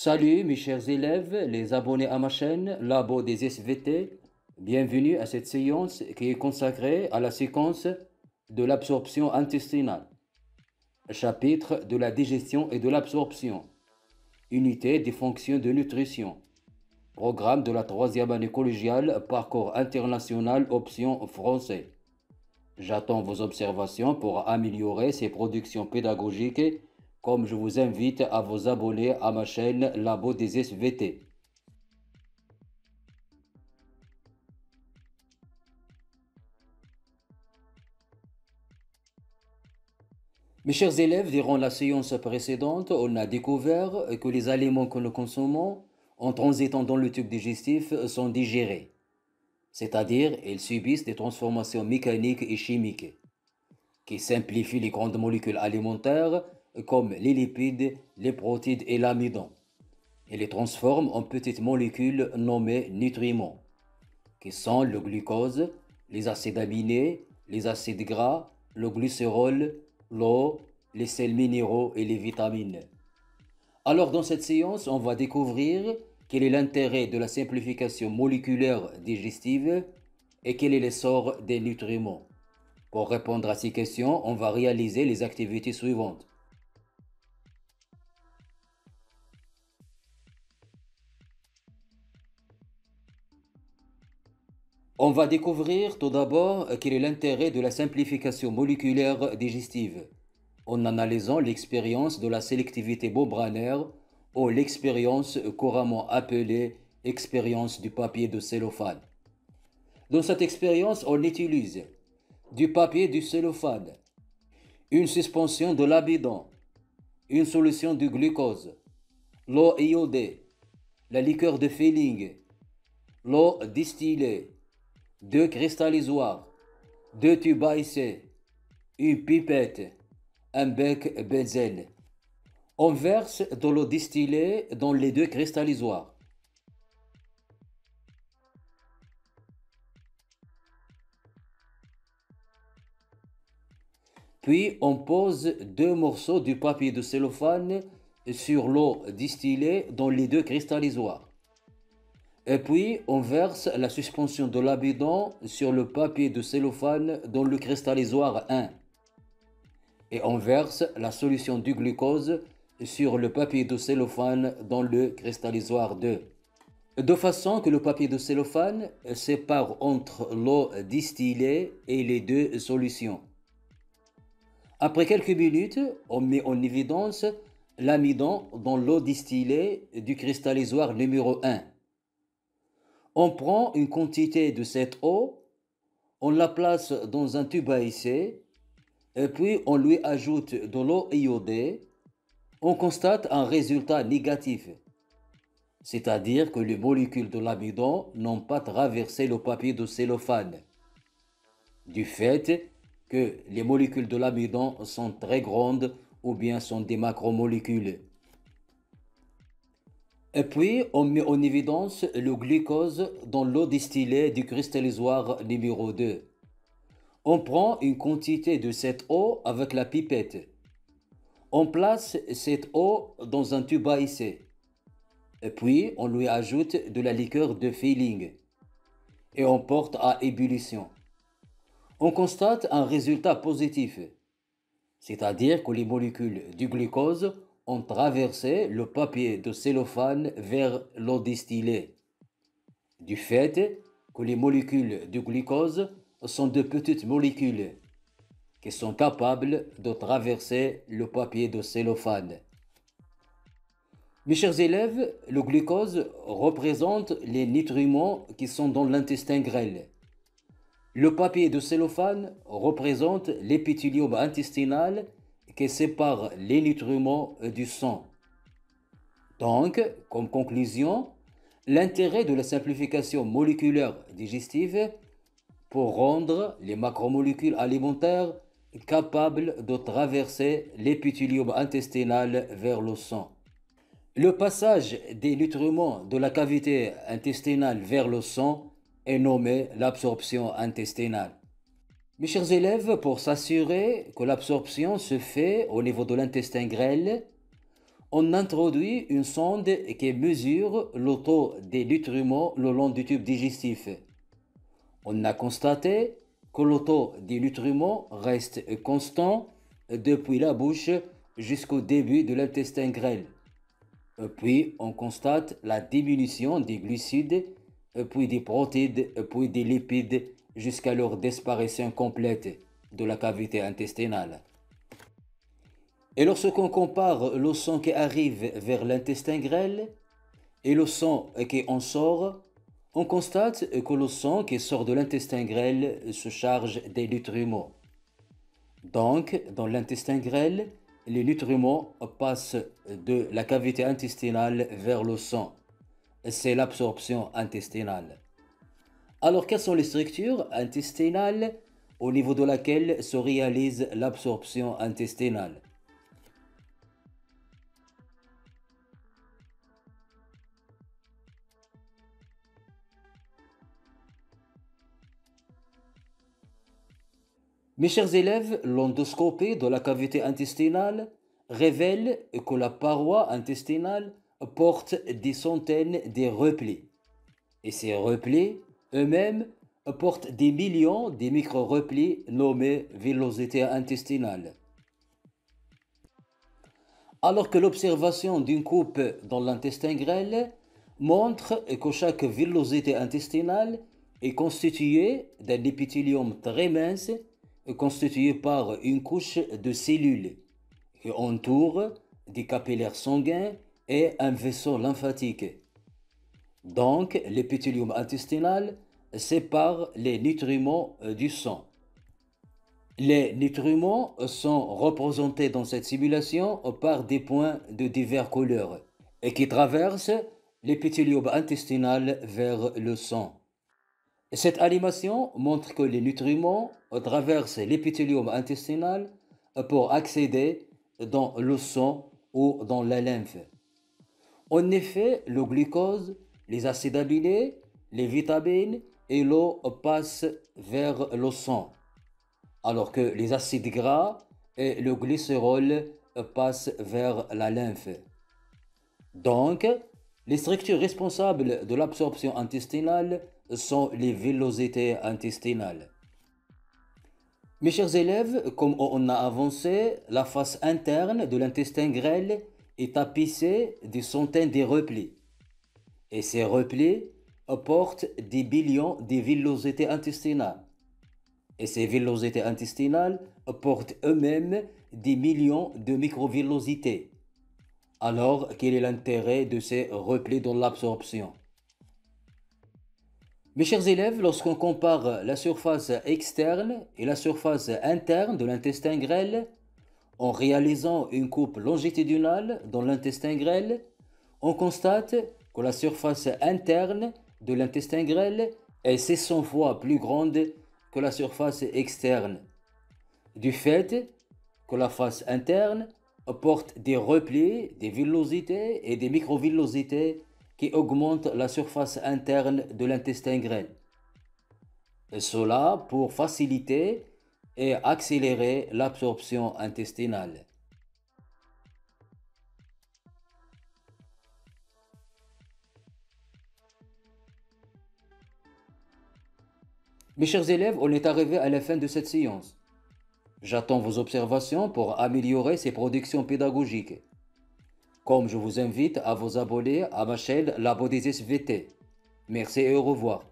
Salut mes chers élèves, les abonnés à ma chaîne Labo des SVT. Bienvenue à cette séance qui est consacrée à la séquence de l'absorption intestinale. Chapitre de la digestion et de l'absorption. Unité des fonctions de nutrition. Programme de la troisième année collégiale, parcours international, option français. J'attends vos observations pour améliorer ces productions pédagogiques, comme je vous invite à vous abonner à ma chaîne Labo des SVT. Mes chers élèves, durant la séance précédente, on a découvert que les aliments que nous consommons, en transitant dans le tube digestif, sont digérés, c'est-à-dire ils subissent des transformations mécaniques et chimiques qui simplifient les grandes molécules alimentaires comme les lipides, les protéines et l'amidon, et les transforment en petites molécules nommées nutriments, qui sont le glucose, les acides aminés, les acides gras, le glycérol, l'eau, les sels minéraux et les vitamines. Alors dans cette séance, on va découvrir quel est l'intérêt de la simplification moléculaire digestive et quel est l'essor des nutriments. Pour répondre à ces questions, on va réaliser les activités suivantes. On va découvrir tout d'abord quel est l'intérêt de la simplification moléculaire digestive, en analysant l'expérience de la sélectivité membranaire ou l'expérience couramment appelée expérience du papier de cellophane. Dans cette expérience, on utilise du papier de cellophane, une suspension de l'amidon, une solution de glucose, l'eau iodée, la liqueur de Fehling, l'eau distillée, deux cristallisoires, deux tubes à essai, une pipette, un bec benzen. On verse de l'eau distillée dans les deux cristallisoires. Puis on pose deux morceaux du papier de cellophane sur l'eau distillée dans les deux cristallisoires. Et puis on verse la suspension de l'amidon sur le papier de cellophane dans le cristallisoire 1. Et on verse la solution du glucose sur le papier de cellophane dans le cristallisoire 2. De façon que le papier de cellophane sépare entre l'eau distillée et les deux solutions. Après quelques minutes, on met en évidence l'amidon dans l'eau distillée du cristallisoire numéro 1. On prend une quantité de cette eau, on la place dans un tube à essai, et puis on lui ajoute de l'eau iodée. On constate un résultat négatif, c'est-à-dire que les molécules de l'amidon n'ont pas traversé le papier de cellophane, du fait que les molécules de l'amidon sont très grandes ou bien sont des macromolécules. Et puis, on met en évidence le glucose dans l'eau distillée du cristallisoire numéro 2. On prend une quantité de cette eau avec la pipette. On place cette eau dans un tube à essai. Et puis, on lui ajoute de la liqueur de Fehling. Et on porte à ébullition. On constate un résultat positif, c'est-à-dire que les molécules du glucose ont traversé le papier de cellophane vers l'eau distillée, du fait que les molécules du glucose sont de petites molécules qui sont capables de traverser le papier de cellophane. Mes chers élèves, le glucose représente les nutriments qui sont dans l'intestin grêle. Le papier de cellophane représente l'épithélium intestinal qui sépare les nutriments du sang. Donc, comme conclusion, l'intérêt de la simplification moléculaire digestive pour rendre les macromolécules alimentaires capables de traverser l'épithélium intestinal vers le sang. Le passage des nutriments de la cavité intestinale vers le sang est nommé l'absorption intestinale. Mes chers élèves, pour s'assurer que l'absorption se fait au niveau de l'intestin grêle, On introduit une sonde qui mesure le taux des nutriments le long du tube digestif. On a constaté que le taux des nutriments reste constant depuis la bouche jusqu'au début de l'intestin grêle. Puis on constate la diminution des glucides, puis des protéines, puis des lipides jusqu'à leur disparition complète de la cavité intestinale. Et lorsqu'on compare le sang qui arrive vers l'intestin grêle et le sang qui en sort, on constate que le sang qui sort de l'intestin grêle se charge des nutriments. Donc, dans l'intestin grêle, les nutriments passent de la cavité intestinale vers le sang. C'est l'absorption intestinale. Alors, quelles sont les structures intestinales au niveau de laquelle se réalise l'absorption intestinale? Mes chers élèves, l'endoscopie de la cavité intestinale révèle que la paroi intestinale porte des centaines de replis. Et ces replis eux-mêmes portent des millions de micro-replis nommés villosités intestinales. Alors que l'observation d'une coupe dans l'intestin grêle montre que chaque villosité intestinale est constituée d'un épithélium très mince constitué par une couche de cellules qui entoure des capillaires sanguins et un vaisseau lymphatique. Donc, l'épithélium intestinal sépare les nutriments du sang. Les nutriments sont représentés dans cette simulation par des points de diverses couleurs et qui traversent l'épithélium intestinal vers le sang. Cette animation montre que les nutriments traversent l'épithélium intestinal pour accéder dans le sang ou dans la lymphe. En effet, le glucose, les acides aminés, les vitamines et l'eau passent vers le sang, alors que les acides gras et le glycérol passent vers la lymphe. Donc, les structures responsables de l'absorption intestinale sont les villosités intestinales. Mes chers élèves, comme on a avancé, la face interne de l'intestin grêle est tapissée de centaines de replis. Et ces replis portent des billions de villosités intestinales. Et ces villosités intestinales portent eux-mêmes des millions de microvillosités. Alors, quel est l'intérêt de ces replis dans l'absorption? Mes chers élèves, lorsqu'on compare la surface externe et la surface interne de l'intestin grêle, en réalisant une coupe longitudinale dans l'intestin grêle, on constate que la surface interne de l'intestin grêle est 600 fois plus grande que la surface externe, du fait que la face interne porte des replis, des villosités et des microvillosités qui augmentent la surface interne de l'intestin grêle. Et cela pour faciliter et accélérer l'absorption intestinale. Mes chers élèves, on est arrivé à la fin de cette séance. J'attends vos observations pour améliorer ces productions pédagogiques. Comme je vous invite à vous abonner à ma chaîne Labo des SVT. Merci et au revoir.